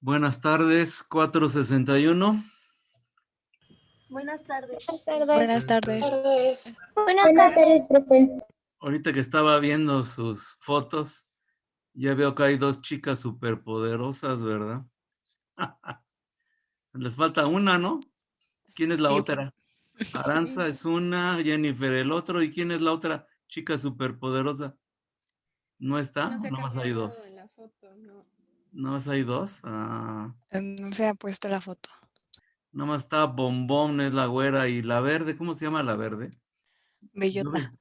Buenas tardes, 461. Buenas tardes. Buenas tardes. Buenas tardes, profe. Ahorita que estaba viendo sus fotos, ya veo que hay dos chicas superpoderosas, ¿verdad? Les falta una, ¿no? ¿Quién es la Sí. otra? Aranza es una, Jennifer el otro, ¿y quién es la otra chica superpoderosa? ¿No está? No se ha Nomás hay cambiado dos. en la foto, no. ¿Nomás hay dos? Ah, No se ha puesto la foto. nomás está Bombón, es la güera, y la verde, ¿cómo se llama la verde? Yo ve- Bellota.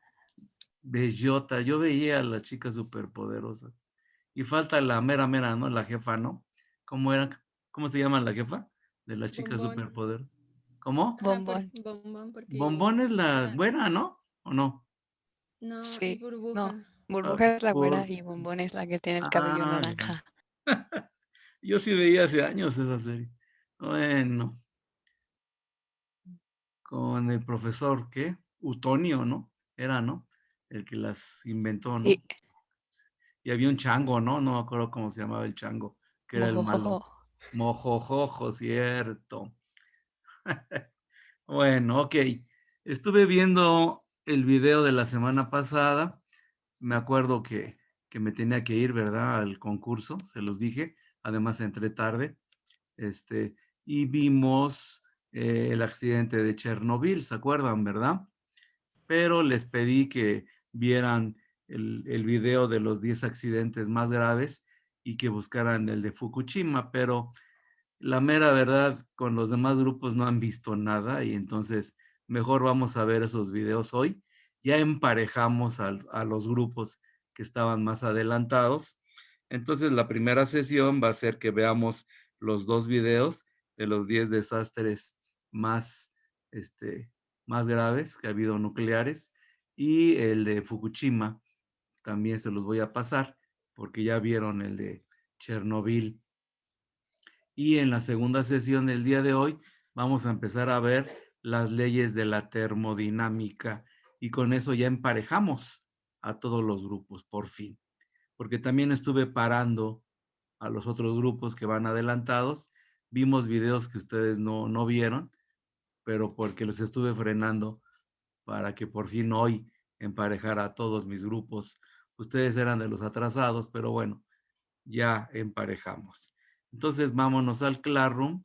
Bellota, yo veía a las chicas superpoderosas. Y falta la mera mera, ¿no? La jefa, ¿no? ¿Cómo era? ¿Cómo se llama la jefa de la chica Bombón. superpoder? ¿Cómo? Ajá, Bombón. bombón, porque... Bombón es la ah, güera, ¿no? ¿O no? no, es Sí. No. burbuja. Ah, Burbuja es la güera por... y Bombón es la que tiene el cabello ah, ya. naranja. Yo sí veía hace años esa serie. Bueno, con el profesor, ¿qué? Utonio, ¿no? Era, ¿no? El que las inventó, Sí. ¿no? Y había un chango, ¿no? No me acuerdo cómo se llamaba el chango, que era el malo. Mojojojo. Mojojojo, cierto. Bueno, ok. Estuve viendo el video de la semana pasada. Me acuerdo que me tenía que ir, ¿verdad? Al concurso, se los dije. Además, entré tarde. Este, y vimos el accidente de Chernobyl, ¿se acuerdan, verdad? Pero les pedí que vieran el video de los 10 accidentes más graves y que buscaran el de Fukushima, pero la mera verdad, con los demás grupos no han visto nada y entonces mejor vamos a ver esos videos hoy. Ya emparejamos a los grupos que estaban más adelantados. Entonces la primera sesión va a ser que veamos los dos videos de los 10 desastres más, este, más graves que ha habido nucleares y el de Fukushima. También se los voy a pasar porque ya vieron el de Chernobyl. Y en la segunda sesión del día de hoy vamos a empezar a ver las leyes de la termodinámica y con eso ya emparejamos a todos los grupos, por fin. Porque también estuve parando a los otros grupos que van adelantados. Vimos videos que ustedes no vieron, pero porque los estuve frenando para que por fin hoy emparejara a todos mis grupos. Ustedes eran de los atrasados, pero bueno, ya emparejamos. Entonces vámonos al Classroom.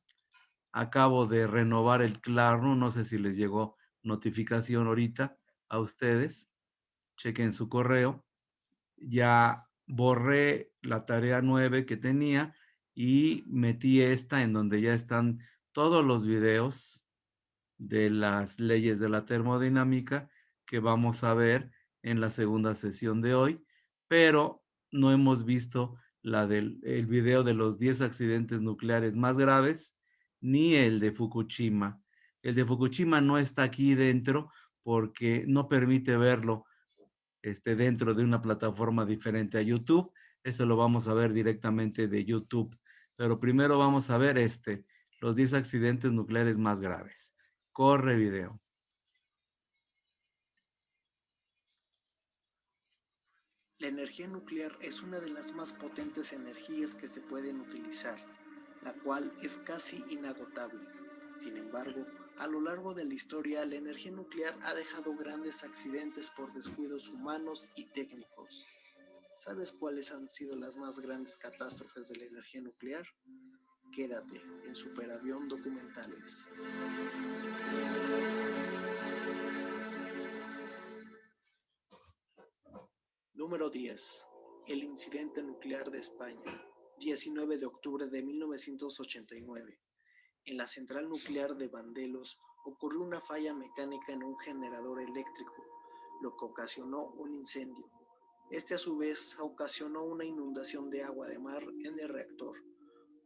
Acabo de renovar el Classroom. No sé si les llegó notificación ahorita a ustedes. Chequen su correo. Ya borré la tarea 9 que tenía y metí esta en donde ya están todos los videos de las leyes de la termodinámica que vamos a ver en la segunda sesión de hoy, pero no hemos visto el video de los 10 accidentes nucleares más graves, ni el de Fukushima. El de Fukushima no está aquí dentro porque no permite verlo dentro de una plataforma diferente a YouTube. Eso lo vamos a ver directamente de YouTube. Pero primero vamos a ver los 10 accidentes nucleares más graves. Corre video. La energía nuclear es una de las más potentes energías que se pueden utilizar, la cual es casi inagotable. Sin embargo, a lo largo de la historia, la energía nuclear ha dejado grandes accidentes por descuidos humanos y técnicos. ¿Sabes cuáles han sido las más grandes catástrofes de la energía nuclear? Quédate en Superavión Documentales. Número 10. El incidente nuclear de España, 19 de octubre de 1989. En la central nuclear de Vandellos ocurrió una falla mecánica en un generador eléctrico, lo que ocasionó un incendio. Este a su vez ocasionó una inundación de agua de mar en el reactor,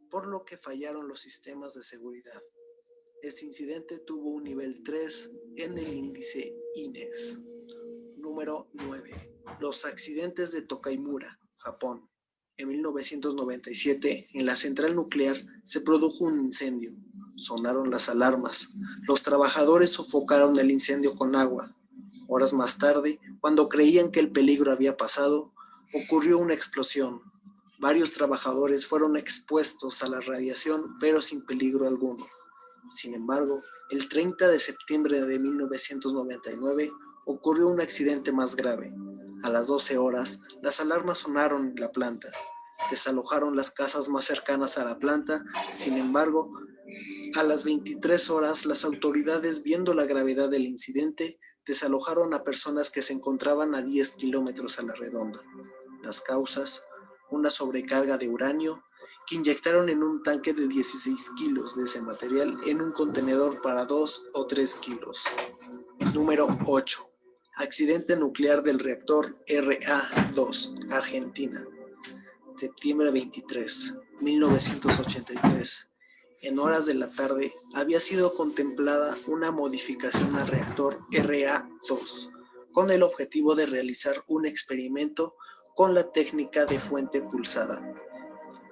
por lo que fallaron los sistemas de seguridad. Este incidente tuvo un nivel 3 en el índice INES. Número 9. Los accidentes de Tokaimura, Japón. En 1997, en la central nuclear se produjo un incendio. Sonaron las alarmas. Los trabajadores sofocaron el incendio con agua. Horas más tarde, cuando creían que el peligro había pasado, ocurrió una explosión. Varios trabajadores fueron expuestos a la radiación, pero sin peligro alguno. Sin embargo, el 30 de septiembre de 1999 ocurrió un accidente más grave. A las 12 horas, las alarmas sonaron en la planta. Desalojaron las casas más cercanas a la planta. Sin embargo, a las 23 horas, las autoridades, viendo la gravedad del incidente, desalojaron a personas que se encontraban a 10 kilómetros a la redonda. Las causas: una sobrecarga de uranio que inyectaron en un tanque de 16 kilos de ese material en un contenedor para 2 o 3 kilos. Número 8. Accidente nuclear del reactor RA-2, Argentina. Septiembre 23, 1983. En horas de la tarde había sido contemplada una modificación al reactor RA-2 con el objetivo de realizar un experimento con la técnica de fuente pulsada.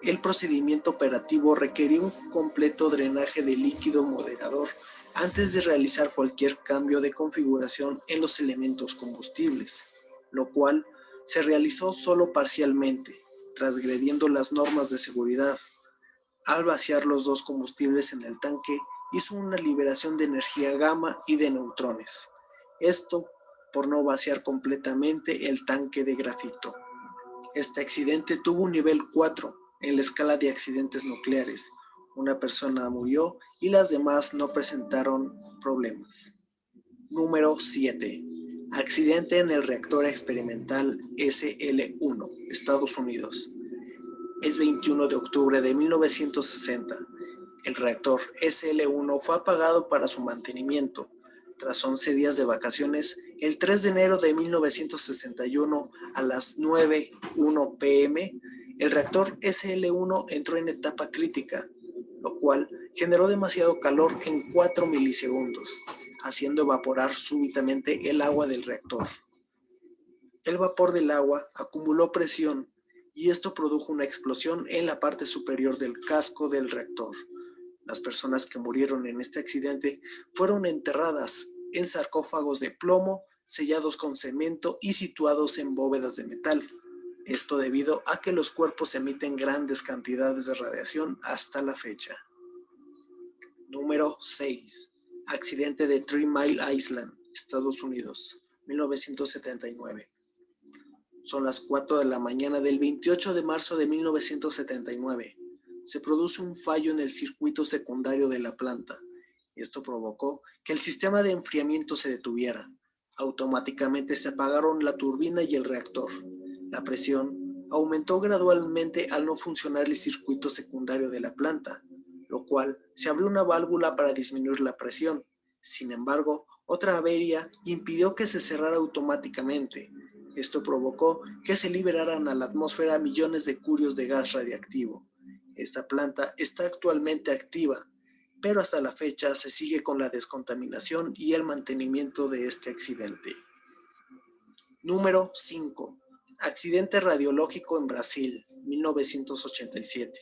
El procedimiento operativo requería un completo drenaje de líquido moderador antes de realizar cualquier cambio de configuración en los elementos combustibles, lo cual se realizó solo parcialmente, transgrediendo las normas de seguridad. Al vaciar los dos combustibles en el tanque, hizo una liberación de energía gamma y de neutrones. Esto por no vaciar completamente el tanque de grafito. Este accidente tuvo un nivel 4 en la escala de accidentes nucleares. Una persona murió y las demás no presentaron problemas. Número 7. Accidente en el reactor experimental SL-1, Estados Unidos. Es 21 de octubre de 1960. El reactor SL-1 fue apagado para su mantenimiento. Tras 11 días de vacaciones, el 3 de enero de 1961 a las 9:01 p.m., el reactor SL-1 entró en etapa crítica, lo cual generó demasiado calor en 4 milisegundos, haciendo evaporar súbitamente el agua del reactor. El vapor del agua acumuló presión y esto produjo una explosión en la parte superior del casco del reactor. Las personas que murieron en este accidente fueron enterradas en sarcófagos de plomo, sellados con cemento y situados en bóvedas de metal. Esto debido a que los cuerpos emiten grandes cantidades de radiación hasta la fecha. Número 6. Accidente de 3 Mile Island, Estados Unidos, 1979. Son las 4 de la mañana del 28 de marzo de 1979. Se produce un fallo en el circuito secundario de la planta. Esto provocó que el sistema de enfriamiento se detuviera. Automáticamente se apagaron la turbina y el reactor. La presión aumentó gradualmente al no funcionar el circuito secundario de la planta, lo cual se abrió una válvula para disminuir la presión. Sin embargo, otra avería impidió que se cerrara automáticamente. Esto provocó que se liberaran a la atmósfera millones de curios de gas radiactivo. Esta planta está actualmente activa, pero hasta la fecha se sigue con la descontaminación y el mantenimiento de este accidente. Número 5. Accidente radiológico en Brasil, 1987.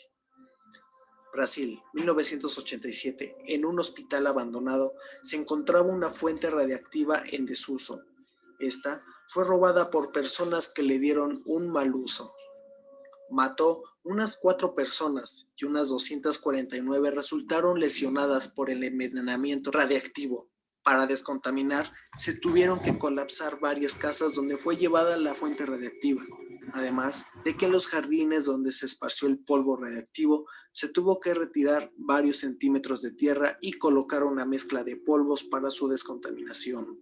Brasil, 1987. En un hospital abandonado se encontraba una fuente radiactiva en desuso. Esta fue robada por personas que le dieron un mal uso. Mató unas 4 personas y unas 249 resultaron lesionadas por el envenenamiento radiactivo. Para descontaminar, se tuvieron que colapsar varias casas donde fue llevada la fuente radiactiva. Además de que en los jardines donde se esparció el polvo radiactivo, se tuvo que retirar varios centímetros de tierra y colocar una mezcla de polvos para su descontaminación.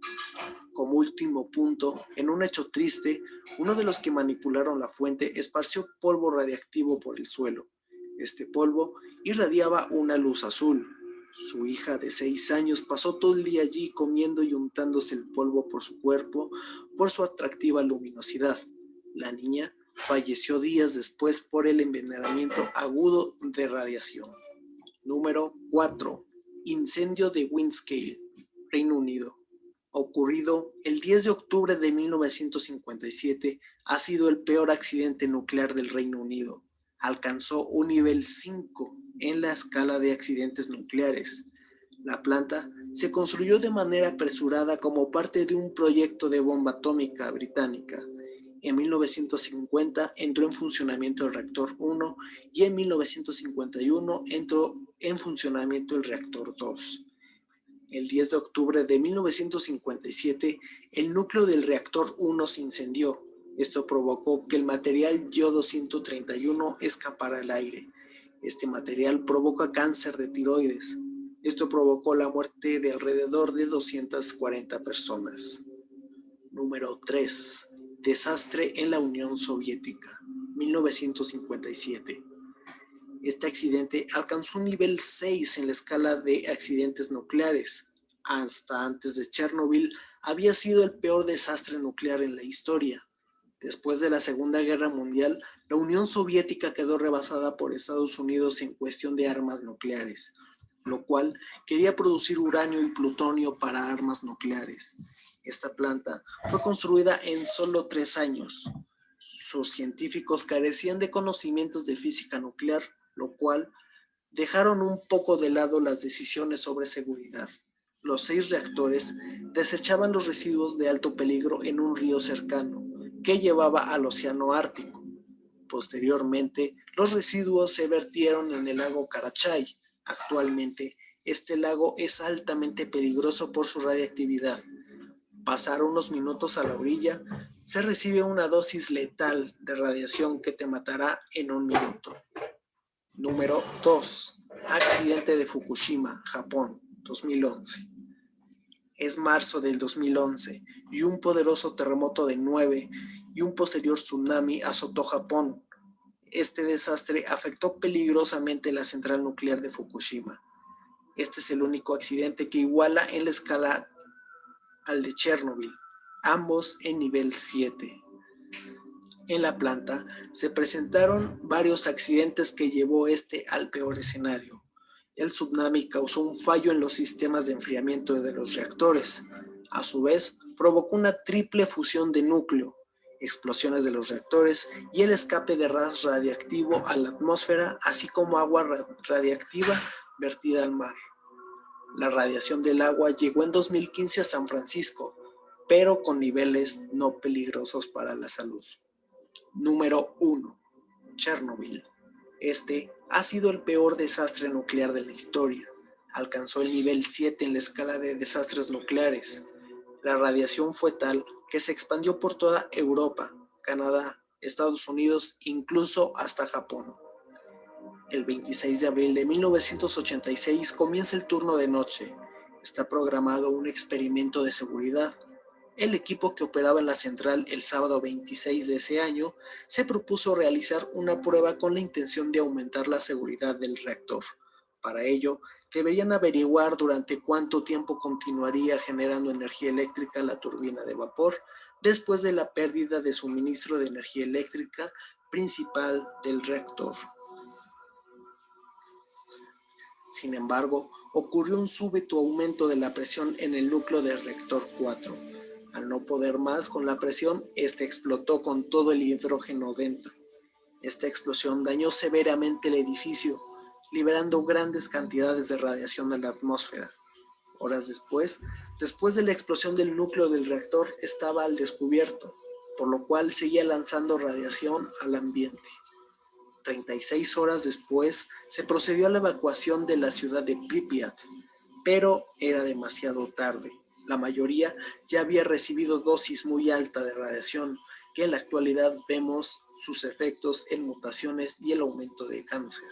Como último punto, en un hecho triste, uno de los que manipularon la fuente esparció polvo radiactivo por el suelo. Este polvo irradiaba una luz azul. Su hija de 6 años pasó todo el día allí comiendo y untándose el polvo por su cuerpo por su atractiva luminosidad. La niña falleció días después por el envenenamiento agudo de radiación. Número 4. Incendio de Windscale, Reino Unido. Ocurrido el 10 de octubre de 1957, ha sido el peor accidente nuclear del Reino Unido. Alcanzó un nivel 5 en la escala de accidentes nucleares. La planta se construyó de manera apresurada como parte de un proyecto de bomba atómica británica. En 1950 entró en funcionamiento el reactor 1 y en 1951 entró en funcionamiento el reactor 2. El 10 de octubre de 1957, el núcleo del reactor 1 se incendió. Esto provocó que el material yodo-131 escapara al aire. Este material provoca cáncer de tiroides. Esto provocó la muerte de alrededor de 240 personas. Número 3. Desastre en la Unión Soviética, 1957. Este accidente alcanzó un nivel 6 en la escala de accidentes nucleares. Hasta antes de Chernobyl, había sido el peor desastre nuclear en la historia. Después de la Segunda Guerra Mundial, la Unión Soviética quedó rebasada por Estados Unidos en cuestión de armas nucleares, lo cual quería producir uranio y plutonio para armas nucleares. Esta planta fue construida en solo 3 años. Sus científicos carecían de conocimientos de física nuclear, lo cual dejaron un poco de lado las decisiones sobre seguridad. Los 6 reactores desechaban los residuos de alto peligro en un río cercano, que llevaba al Océano Ártico. Posteriormente, los residuos se vertieron en el lago Karachay. Actualmente, este lago es altamente peligroso por su radiactividad. Pasar unos minutos a la orilla, se recibe una dosis letal de radiación que te matará en un minuto. Número 2. Accidente de Fukushima, Japón, 2011. Es marzo del 2011 y un poderoso terremoto de 9 y un posterior tsunami azotó Japón. Este desastre afectó peligrosamente la central nuclear de Fukushima. Este es el único accidente que iguala en la escala al de Chernobyl, ambos en nivel 7. En la planta se presentaron varios accidentes que llevó al peor escenario. El tsunami causó un fallo en los sistemas de enfriamiento de los reactores. A su vez, provocó una triple fusión de núcleo, explosiones de los reactores y el escape de gas radiactivo a la atmósfera, así como agua radiactiva vertida al mar. La radiación del agua llegó en 2015 a San Francisco, pero con niveles no peligrosos para la salud. Número 1. Chernobyl. Este ha sido el peor desastre nuclear de la historia. Alcanzó el nivel 7 en la escala de desastres nucleares. La radiación fue tal que se expandió por toda Europa, Canadá, Estados Unidos, incluso hasta Japón. El 26 de abril de 1986 comienza el turno de noche. Está programado un experimento de seguridad. El equipo que operaba en la central el sábado 26 de ese año se propuso realizar una prueba con la intención de aumentar la seguridad del reactor. Para ello, deberían averiguar durante cuánto tiempo continuaría generando energía eléctrica la turbina de vapor después de la pérdida de suministro de energía eléctrica principal del reactor. Sin embargo, ocurrió un súbito aumento de la presión en el núcleo del reactor 4. Al no poder más con la presión, este explotó con todo el hidrógeno dentro. Esta explosión dañó severamente el edificio, liberando grandes cantidades de radiación a la atmósfera. Horas después de la explosión del núcleo del reactor, estaba al descubierto, por lo cual seguía lanzando radiación al ambiente. 36 horas después, se procedió a la evacuación de la ciudad de Pripyat, pero era demasiado tarde. La mayoría ya había recibido dosis muy alta de radiación, que en la actualidad vemos sus efectos en mutaciones y el aumento de cáncer.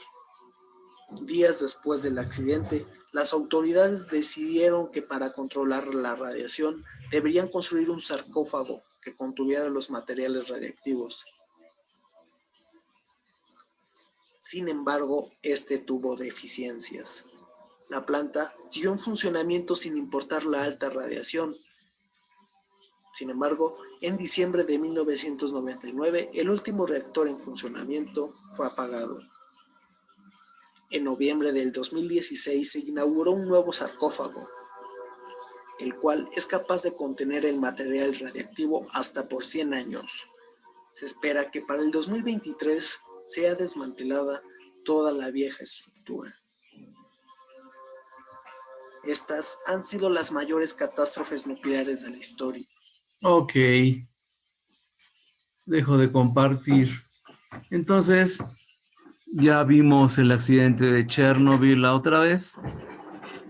Días después del accidente, las autoridades decidieron que para controlar la radiación deberían construir un sarcófago que contuviera los materiales radiactivos. Sin embargo, este tuvo deficiencias. La planta siguió en funcionamiento sin importar la alta radiación. Sin embargo, en diciembre de 1999, el último reactor en funcionamiento fue apagado. En noviembre del 2016 se inauguró un nuevo sarcófago, el cual es capaz de contener el material radiactivo hasta por 100 años. Se espera que para el 2023 sea desmantelada toda la vieja estructura. Estas han sido las mayores catástrofes nucleares de la historia. Ok. Dejo de compartir. Entonces, ya vimos el accidente de Chernobyl la otra vez,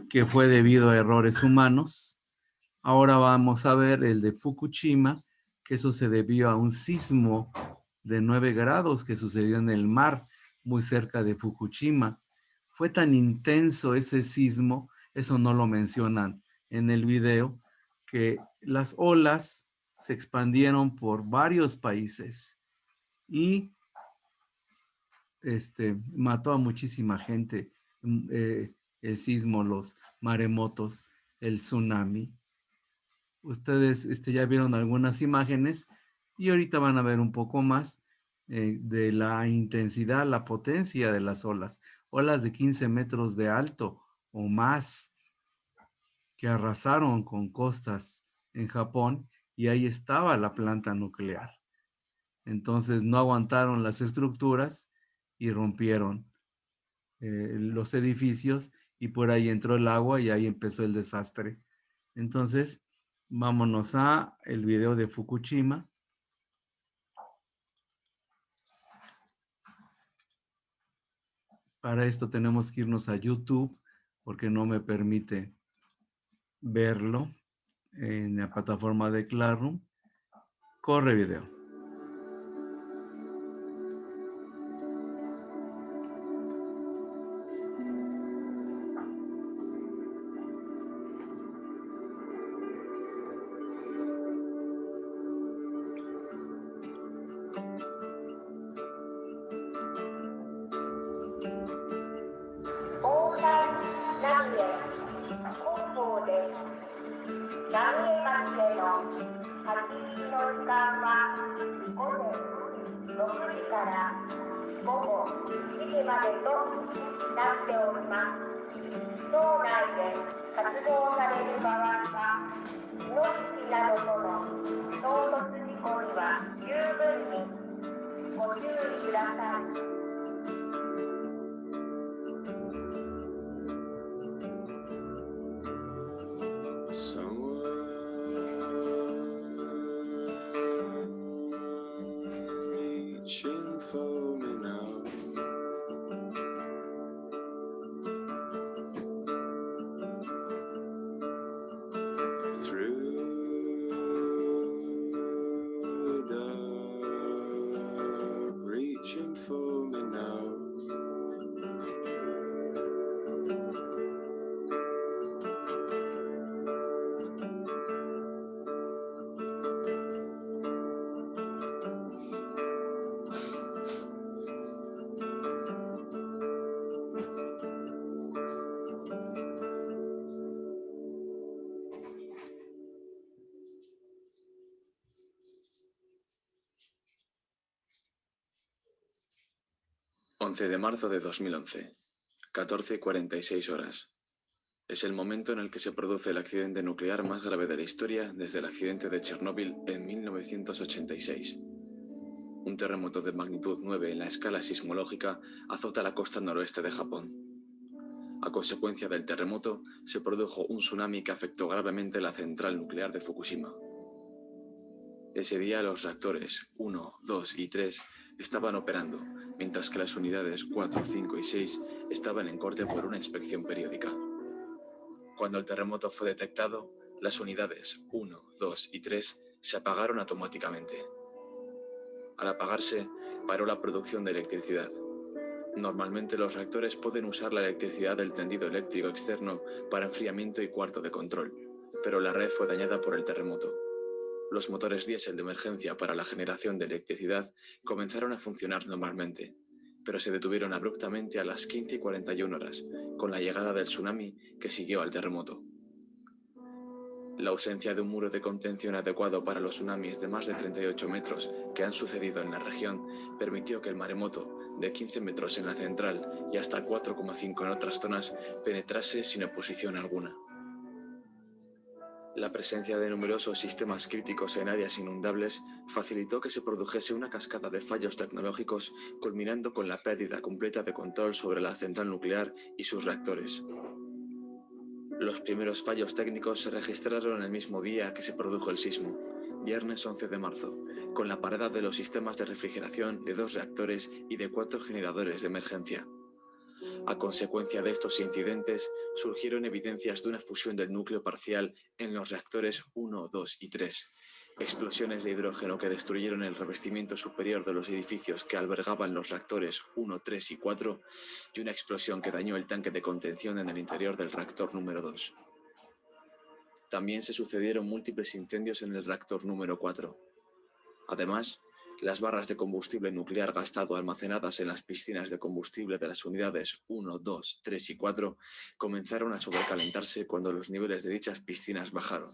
que fue debido a errores humanos. Ahora vamos a ver el de Fukushima, que eso se debió a un sismo de 9 grados que sucedió en el mar, muy cerca de Fukushima. Fue tan intenso ese sismo, eso no lo mencionan en el video, que las olas se expandieron por varios países y mató a muchísima gente, el sismo, los maremotos, el tsunami. Ustedes ya vieron algunas imágenes y ahorita van a ver un poco más de la intensidad, la potencia de las olas. Olas de 15 metros de alto o más que arrasaron con costas en Japón y ahí estaba la planta nuclear. Entonces no aguantaron las estructuras y rompieron los edificios y por ahí entró el agua y ahí empezó el desastre. Entonces, vámonos a el video de Fukushima. Para esto tenemos que irnos a YouTube porque no me permite verlo en la plataforma de Classroom. Corre video. De marzo de 2011, 14:46 horas. Es el momento en el que se produce el accidente nuclear más grave de la historia desde el accidente de Chernóbil en 1986. Un terremoto de magnitud 9 en la escala sismológica azota la costa noroeste de Japón. A consecuencia del terremoto, se produjo un tsunami que afectó gravemente la central nuclear de Fukushima. Ese día los reactores 1, 2 y 3 estaban operando, mientras que las unidades 4, 5 y 6 estaban en corte por una inspección periódica. Cuando el terremoto fue detectado, las unidades 1, 2 y 3 se apagaron automáticamente. Al apagarse, paró la producción de electricidad. Normalmente los reactores pueden usar la electricidad del tendido eléctrico externo para enfriamiento y cuarto de control, pero la red fue dañada por el terremoto. Los motores diésel de emergencia para la generación de electricidad comenzaron a funcionar normalmente, pero se detuvieron abruptamente a las 15:41 horas, con la llegada del tsunami que siguió al terremoto. La ausencia de un muro de contención adecuado para los tsunamis de más de 38 metros que han sucedido en la región permitió que el maremoto, de 15 metros en la central y hasta 4,5 en otras zonas, penetrase sin oposición alguna. La presencia de numerosos sistemas críticos en áreas inundables facilitó que se produjese una cascada de fallos tecnológicos, culminando con la pérdida completa de control sobre la central nuclear y sus reactores. Los primeros fallos técnicos se registraron el mismo día que se produjo el sismo, viernes 11 de marzo, con la parada de los sistemas de refrigeración de 2 reactores y de 4 generadores de emergencia. A consecuencia de estos incidentes, surgieron evidencias de una fusión del núcleo parcial en los reactores 1, 2 y 3, explosiones de hidrógeno que destruyeron el revestimiento superior de los edificios que albergaban los reactores 1, 3 y 4, y una explosión que dañó el tanque de contención en el interior del reactor número 2. También se sucedieron múltiples incendios en el reactor número 4. Además, las barras de combustible nuclear gastado almacenadas en las piscinas de combustible de las unidades 1, 2, 3 y 4 comenzaron a sobrecalentarse cuando los niveles de dichas piscinas bajaron.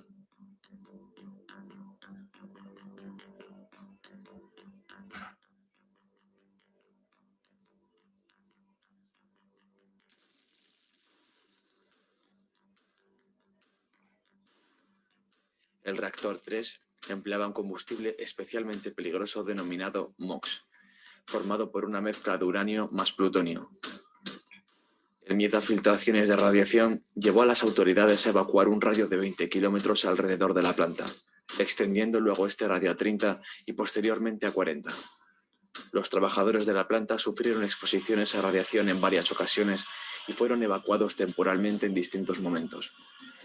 El reactor 3 empleaba un combustible especialmente peligroso denominado MOX, formado por una mezcla de uranio más plutonio. El miedo a filtraciones de radiación llevó a las autoridades a evacuar un radio de 20 kilómetros alrededor de la planta, extendiendo luego este radio a 30 y posteriormente a 40. Los trabajadores de la planta sufrieron exposiciones a radiación en varias ocasiones y fueron evacuados temporalmente en distintos momentos.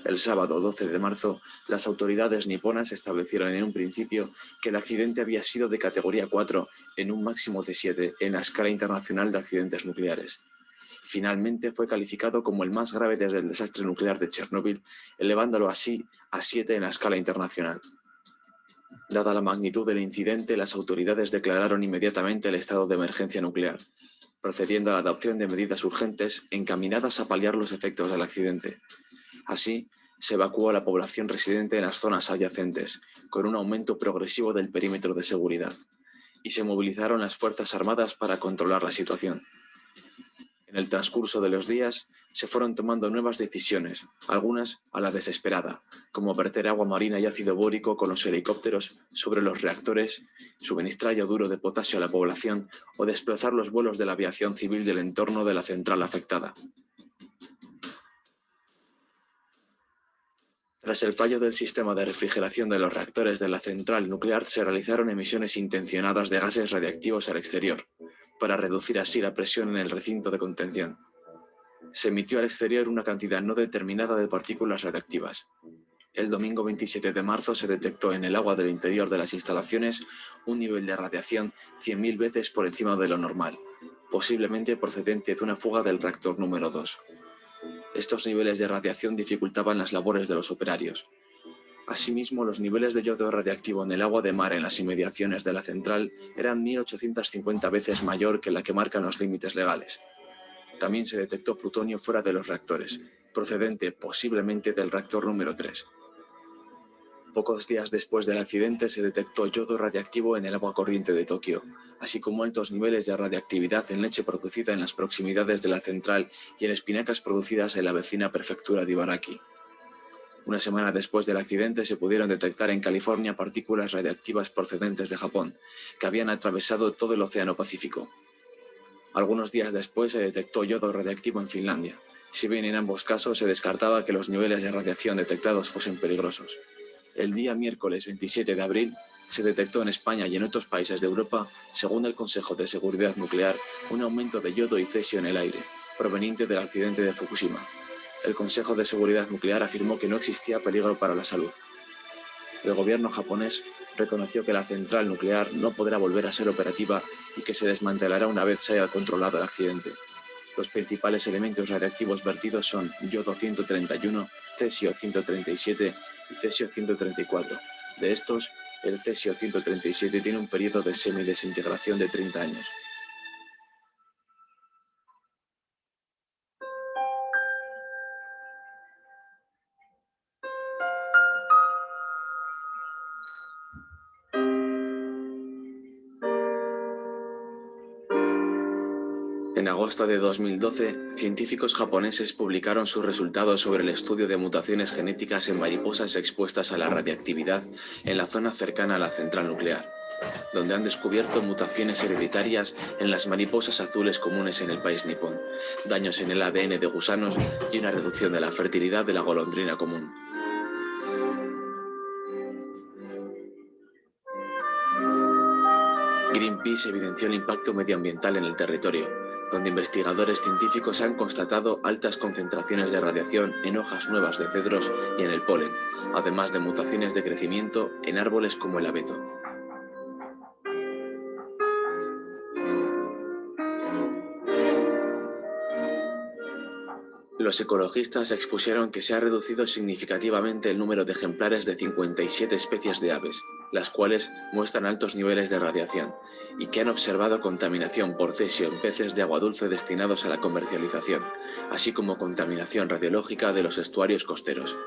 El sábado 12 de marzo, las autoridades niponas establecieron en un principio que el accidente había sido de categoría 4 en un máximo de 7 en la escala internacional de accidentes nucleares. Finalmente fue calificado como el más grave desde el desastre nuclear de Chernóbil, elevándolo así a 7 en la escala internacional. Dada la magnitud del incidente, las autoridades declararon inmediatamente el estado de emergencia nuclear, procediendo a la adopción de medidas urgentes encaminadas a paliar los efectos del accidente. Así, se evacuó a la población residente en las zonas adyacentes, con un aumento progresivo del perímetro de seguridad, y se movilizaron las Fuerzas Armadas para controlar la situación. En el transcurso de los días, se fueron tomando nuevas decisiones, algunas a la desesperada, como verter agua marina y ácido bórico con los helicópteros sobre los reactores, suministrar yoduro de potasio a la población o desplazar los vuelos de la aviación civil del entorno de la central afectada. Tras el fallo del sistema de refrigeración de los reactores de la central nuclear, se realizaron emisiones intencionadas de gases radiactivos al exterior, para reducir así la presión en el recinto de contención. Se emitió al exterior una cantidad no determinada de partículas radiactivas. El domingo 27 de marzo se detectó en el agua del interior de las instalaciones un nivel de radiación 100.000 veces por encima de lo normal, posiblemente procedente de una fuga del reactor número 2. Estos niveles de radiación dificultaban las labores de los operarios. Asimismo, los niveles de yodo radiactivo en el agua de mar en las inmediaciones de la central eran 1.850 veces mayor que la que marcan los límites legales. También se detectó plutonio fuera de los reactores, procedente posiblemente del reactor número 3. Pocos días después del accidente se detectó yodo radiactivo en el agua corriente de Tokio, así como altos niveles de radiactividad en leche producida en las proximidades de la central y en espinacas producidas en la vecina prefectura de Ibaraki. Una semana después del accidente se pudieron detectar en California partículas radiactivas procedentes de Japón, que habían atravesado todo el Océano Pacífico. Algunos días después se detectó yodo radiactivo en Finlandia, si bien en ambos casos se descartaba que los niveles de radiación detectados fuesen peligrosos. El día miércoles 27 de abril se detectó en España y en otros países de Europa, según el Consejo de Seguridad Nuclear, un aumento de yodo y cesio en el aire, proveniente del accidente de Fukushima. El Consejo de Seguridad Nuclear afirmó que no existía peligro para la salud. El gobierno japonés reconoció que la central nuclear no podrá volver a ser operativa y que se desmantelará una vez se haya controlado el accidente. Los principales elementos radiactivos vertidos son yodo 131, cesio 137 y cesio 134. De estos, el cesio 137 tiene un periodo de semidesintegración de 30 años. En agosto de 2012, científicos japoneses publicaron sus resultados sobre el estudio de mutaciones genéticas en mariposas expuestas a la radiactividad en la zona cercana a la central nuclear, donde han descubierto mutaciones hereditarias en las mariposas azules comunes en el país nipón, daños en el ADN de gusanos y una reducción de la fertilidad de la golondrina común. Greenpeace evidenció el impacto medioambiental en el territorio, donde investigadores científicos han constatado altas concentraciones de radiación en hojas nuevas de cedros y en el polen, además de mutaciones de crecimiento en árboles como el abeto. Los ecologistas expusieron que se ha reducido significativamente el número de ejemplares de 57 especies de aves, las cuales muestran altos niveles de radiación, y que han observado contaminación por cesio en peces de agua dulce destinados a la comercialización, así como contaminación radiológica de los estuarios costeros.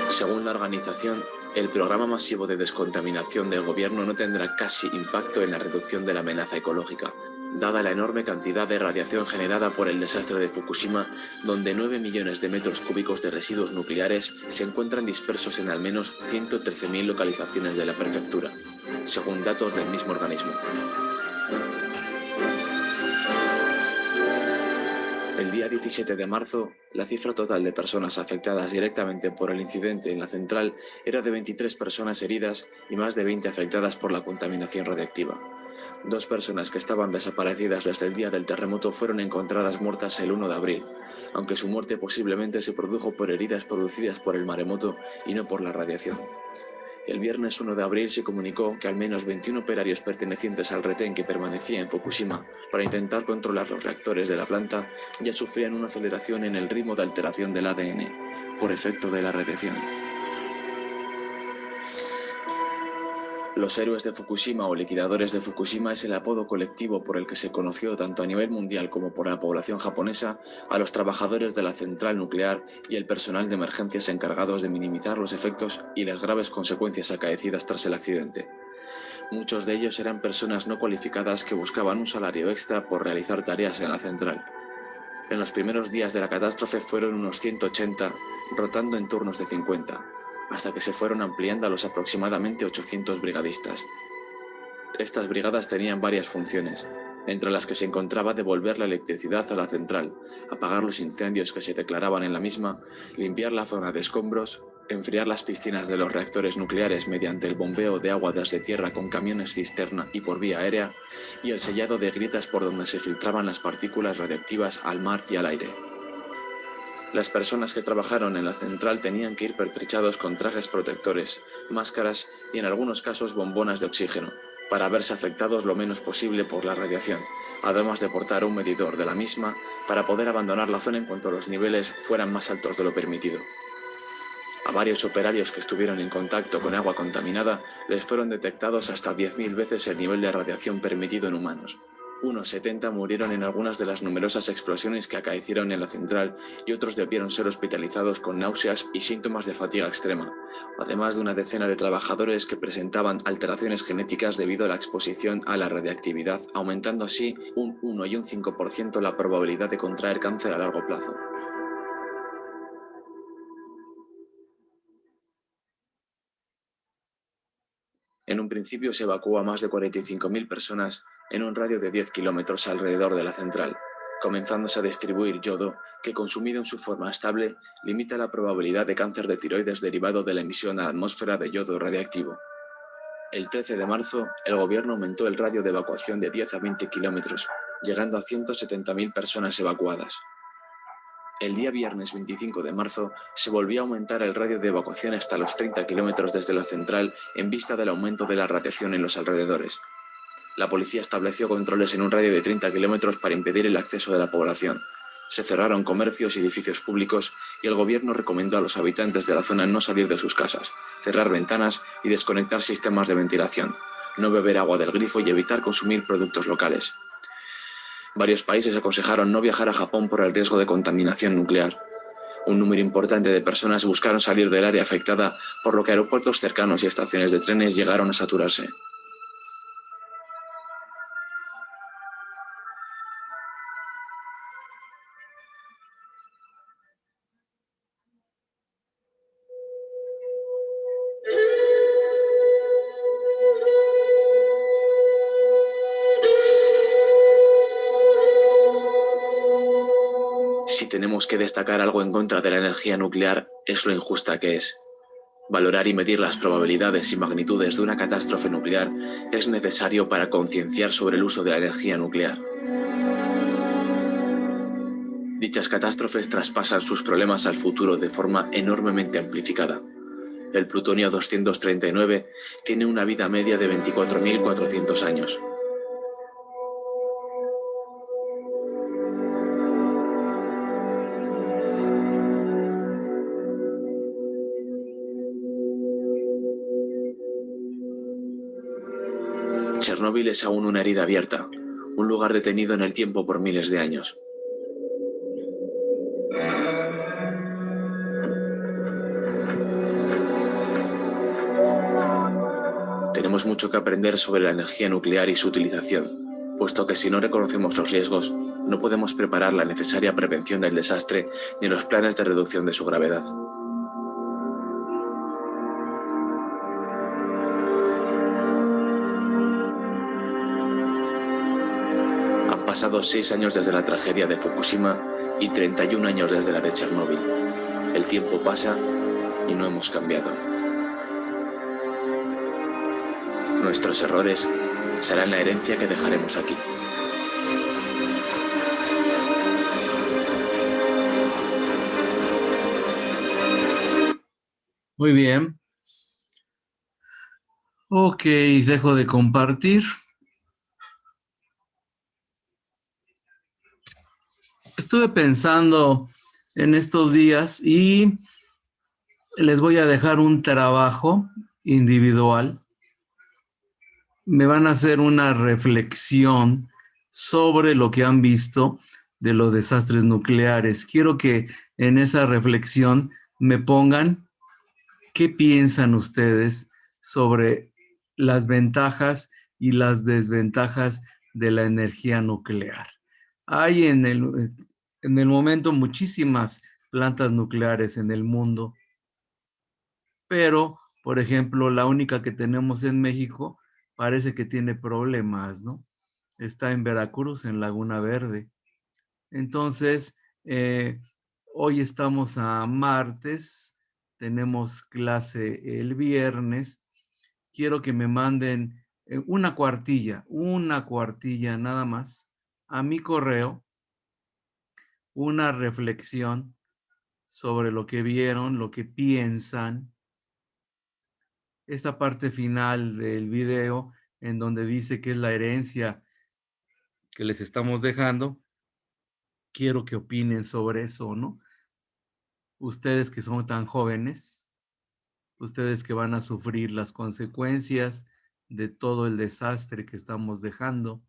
Según la organización, el programa masivo de descontaminación del gobierno no tendrá casi impacto en la reducción de la amenaza ecológica, dada la enorme cantidad de radiación generada por el desastre de Fukushima, donde 9 millones de metros cúbicos de residuos nucleares se encuentran dispersos en al menos 113.000 localizaciones de la prefectura, según datos del mismo organismo. El día 17 de marzo, la cifra total de personas afectadas directamente por el incidente en la central era de 23 personas heridas y más de 20 afectadas por la contaminación radiactiva. 2 personas que estaban desaparecidas desde el día del terremoto fueron encontradas muertas el 1 de abril, aunque su muerte posiblemente se produjo por heridas producidas por el maremoto y no por la radiación. El viernes 1 de abril se comunicó que al menos 21 operarios pertenecientes al retén que permanecía en Fukushima para intentar controlar los reactores de la planta ya sufrían una aceleración en el ritmo de alteración del ADN por efecto de la radiación. Los héroes de Fukushima o liquidadores de Fukushima es el apodo colectivo por el que se conoció tanto a nivel mundial como por la población japonesa a los trabajadores de la central nuclear y el personal de emergencias encargados de minimizar los efectos y las graves consecuencias acaecidas tras el accidente. Muchos de ellos eran personas no cualificadas que buscaban un salario extra por realizar tareas en la central. En los primeros días de la catástrofe fueron unos 180, rotando en turnos de 50. Hasta que se fueron ampliando a los aproximadamente 800 brigadistas. Estas brigadas tenían varias funciones, entre las que se encontraba devolver la electricidad a la central, apagar los incendios que se declaraban en la misma, limpiar la zona de escombros, enfriar las piscinas de los reactores nucleares mediante el bombeo de agua desde tierra con camiones cisterna y por vía aérea, y el sellado de grietas por donde se filtraban las partículas radiactivas al mar y al aire. Las personas que trabajaron en la central tenían que ir pertrechados con trajes protectores, máscaras y en algunos casos bombonas de oxígeno, para verse afectados lo menos posible por la radiación, además de portar un medidor de la misma para poder abandonar la zona en cuanto los niveles fueran más altos de lo permitido. A varios operarios que estuvieron en contacto con agua contaminada les fueron detectados hasta 10.000 veces el nivel de radiación permitido en humanos. Unos 70 murieron en algunas de las numerosas explosiones que acaecieron en la central y otros debieron ser hospitalizados con náuseas y síntomas de fatiga extrema, además de una decena de trabajadores que presentaban alteraciones genéticas debido a la exposición a la radiactividad, aumentando así un 1 y un 5% la probabilidad de contraer cáncer a largo plazo. En un principio se evacuó a más de 45.000 personas en un radio de 10 kilómetros alrededor de la central, comenzándose a distribuir yodo que, consumido en su forma estable, limita la probabilidad de cáncer de tiroides derivado de la emisión a la atmósfera de yodo radiactivo. El 13 de marzo, el gobierno aumentó el radio de evacuación de 10 a 20 kilómetros, llegando a 170.000 personas evacuadas. El día viernes 25 de marzo se volvió a aumentar el radio de evacuación hasta los 30 kilómetros desde la central en vista del aumento de la radiación en los alrededores. La policía estableció controles en un radio de 30 kilómetros para impedir el acceso de la población. Se cerraron comercios y edificios públicos y el gobierno recomendó a los habitantes de la zona no salir de sus casas, cerrar ventanas y desconectar sistemas de ventilación, no beber agua del grifo y evitar consumir productos locales. Varios países aconsejaron no viajar a Japón por el riesgo de contaminación nuclear. Un número importante de personas buscaron salir del área afectada, por lo que aeropuertos cercanos y estaciones de trenes llegaron a saturarse. Si tenemos que destacar algo en contra de la energía nuclear, es lo injusta que es. Valorar y medir las probabilidades y magnitudes de una catástrofe nuclear es necesario para concienciar sobre el uso de la energía nuclear. Dichas catástrofes traspasan sus problemas al futuro de forma enormemente amplificada. El plutonio 239 tiene una vida media de 24.400 años. Chernóbil es aún una herida abierta, un lugar detenido en el tiempo por miles de años. Tenemos mucho que aprender sobre la energía nuclear y su utilización, puesto que si no reconocemos los riesgos, no podemos preparar la necesaria prevención del desastre ni los planes de reducción de su gravedad. Han pasado 6 años desde la tragedia de Fukushima y 31 años desde la de Chernóbil. El tiempo pasa y no hemos cambiado. Nuestros errores serán la herencia que dejaremos aquí. Muy bien. Ok, dejo de compartir. Estuve pensando en estos días y les voy a dejar un trabajo individual. Me van a hacer una reflexión sobre lo que han visto de los desastres nucleares. Quiero que en esa reflexión me pongan qué piensan ustedes sobre las ventajas y las desventajas de la energía nuclear. Hay en el momento muchísimas plantas nucleares en el mundo, pero, por ejemplo, la única que tenemos en México parece que tiene problemas, ¿no? Está en Veracruz, en Laguna Verde. Entonces, hoy estamos a martes, tenemos clase el viernes. Quiero que me manden una cuartilla nada más a mi correo, una reflexión sobre lo que vieron, lo que piensan. Esta parte final del video en donde dice que es la herencia que les estamos dejando, quiero que opinen sobre eso, ¿no? Ustedes que son tan jóvenes, ustedes que van a sufrir las consecuencias de todo el desastre que estamos dejando.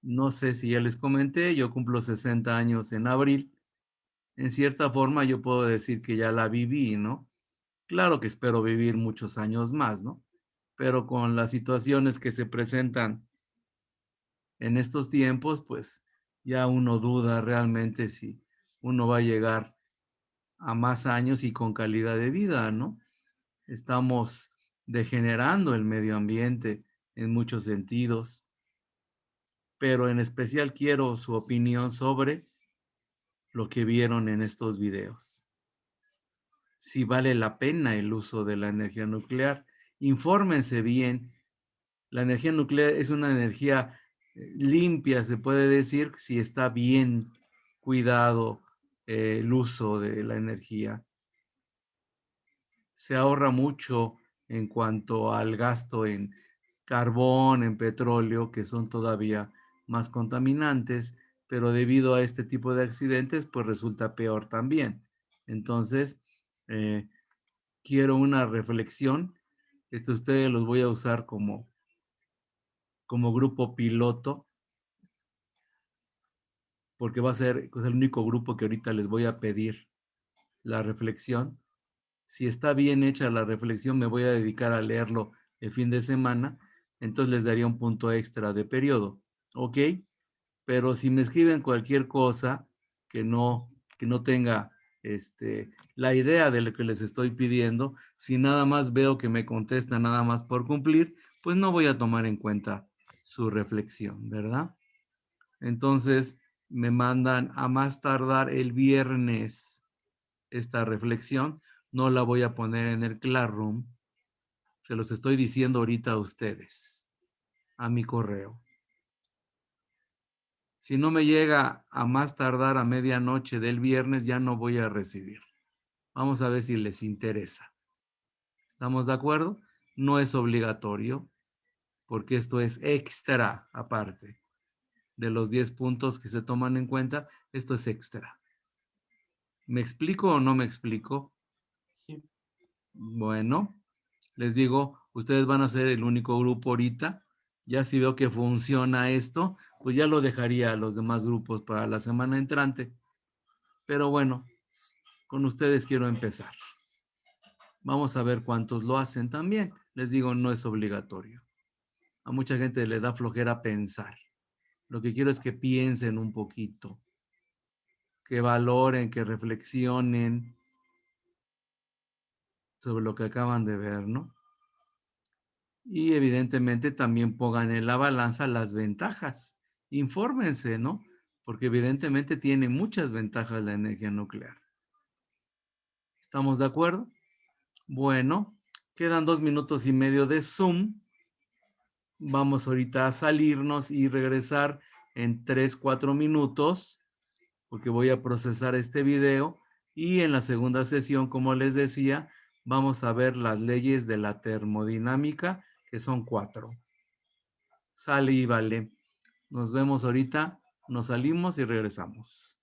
No sé si ya les comenté, yo cumplo 60 años en abril. En cierta forma yo puedo decir que ya la viví, ¿no? Claro que espero vivir muchos años más, ¿no? Pero con las situaciones que se presentan en estos tiempos, pues ya uno duda realmente si uno va a llegar a más años y con calidad de vida, ¿no? Estamos degenerando el medio ambiente en muchos sentidos, pero en especial quiero su opinión sobre lo que vieron en estos videos. Si vale la pena el uso de la energía nuclear, infórmense bien. La energía nuclear es una energía limpia, se puede decir, si está bien cuidado el uso de la energía. Se ahorra mucho en cuanto al gasto en carbón, en petróleo, que son todavía más contaminantes, pero debido a este tipo de accidentes, pues resulta peor también. Entonces, quiero una reflexión. Ustedes los voy a usar como grupo piloto, porque va a ser el único grupo que ahorita les voy a pedir la reflexión. Si está bien hecha la reflexión, me voy a dedicar a leerlo el fin de semana, entonces les daría un punto extra de periodo, ¿ok? Pero si me escriben cualquier cosa que no tenga la idea de lo que les estoy pidiendo, si nada más veo que me contestan nada más por cumplir, pues no voy a tomar en cuenta su reflexión, ¿verdad? Entonces, me mandan a más tardar el viernes esta reflexión. No la voy a poner en el Classroom. Se los estoy diciendo ahorita a ustedes, a mi correo. Si no me llega a más tardar a medianoche del viernes, ya no voy a recibir. Vamos a ver si les interesa. ¿Estamos de acuerdo? No es obligatorio, porque esto es extra aparte de los 10 puntos que se toman en cuenta. Esto es extra. ¿Me explico o no me explico? Sí. Bueno, les digo, ustedes van a ser el único grupo ahorita. Ya si veo que funciona esto, pues ya lo dejaría a los demás grupos para la semana entrante. Pero bueno, con ustedes quiero empezar. Vamos a ver cuántos lo hacen también. Les digo, no es obligatorio. A mucha gente le da flojera pensar. Lo que quiero es que piensen un poquito, que valoren, que reflexionen sobre lo que acaban de ver, ¿no? Y evidentemente también pongan en la balanza las ventajas. Infórmense, ¿no? Porque evidentemente tiene muchas ventajas la energía nuclear. ¿Estamos de acuerdo? Bueno, quedan 2 minutos y medio de Zoom. Vamos ahorita a salirnos y regresar en 3, 4 minutos, porque voy a procesar este video. Y en la segunda sesión, como les decía, vamos a ver las leyes de la termodinámica, que son 4. Sale y vale. Nos vemos ahorita, nos salimos y regresamos.